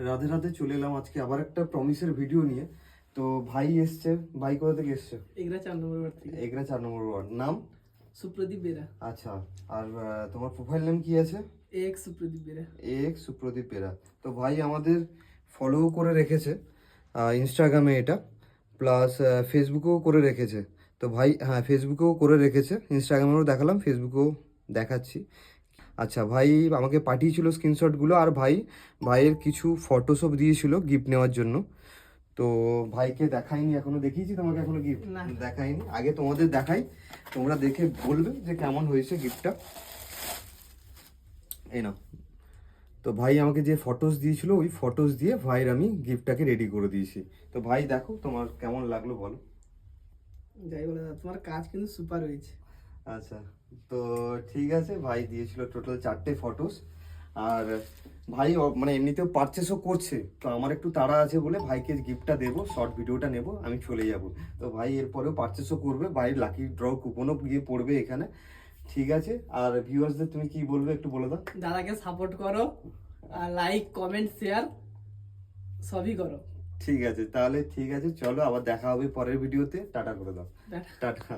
রাধে রাধে, চলে এলাম আজকে আবার একটা প্রমিসের ভিডিও নিয়ে। তো ভাই এসছে। ভাই কোথা থেকে এসছে? এগরা 4 নম্বর ওয়ার্ড থেকে। এগরা 4 নম্বর ওয়ার্ড। নাম? সুপ্রদীপ বেরা। আচ্ছা। আর তোমার প্রোফাইল নেম কি আছে? এক্স সুপ্রদীপ বেরা। এক্স সুপ্রদীপ বেরা। তো ভাই আমাদের ফলো করে রেখেছে ইনস্টাগ্রামে, এটা প্লাস ফেসবুকেও করে রেখেছে। তো ভাই, হ্যাঁ, ফেসবুকেও করে রেখেছে, ইনস্টাগ্রামেও দেখালাম, ফেসবুকেও দেখাচ্ছি। আচ্ছা, ভাই আমাকে পাঠিয়েছিল স্ক্রিনশটগুলো, আর ভাইয়ের কিছু ফটোসও দিয়েছিল গিফট নেওয়ার জন্য। তো ভাইকে দেখাইনি এখনো, দেখিয়েছি তোমাকে এখনো গিফট না। দেখাইনি, আগে তোমাদের দেখাই, তোমরা দেখে বলবে যে কেমন হয়েছে গিফটটা। এই নাও। তো ভাই আমাকে যে ফটোস দিয়েছিল, ওই ফটোস দিয়ে ভাইয়ের আমি গিফটটাকে রেডি করে দিয়েছি। তো ভাই দেখো, তোমার কেমন লাগলো বলো। যাই বলে দাদা, তোমার কাজ কিন্তু সুপার হয়েছে। আচ্ছা, তো ঠিক আছে, ভাই দিয়েছিল টোটাল 4টে ফটোস। আর ভাই মানে এমনিতেও পারচেসও করছে, তো আমার একটু তাড়া আছে বলে ভাইকে গিফটটা দেবো, শর্ট ভিডিওটা নেব, আমি চলে যাব। তো ভাই এরপরেও পারচেসও করবে, ভাইয়ের লাকি ড্র কুপনও গিয়ে পড়বে এখানে। ঠিক আছে, আর ভিউয়ার্সদের তুমি কি বলবে একটু বলে দাও। দাদাকে সাপোর্ট করো, আর লাইক কমেন্ট শেয়ার সবই করো। ঠিক আছে, তাহলে ঠিক আছে, চলো আবার দেখা হবে পরের ভিডিওতে। টাটা করে দাও। টাটা। টাটা।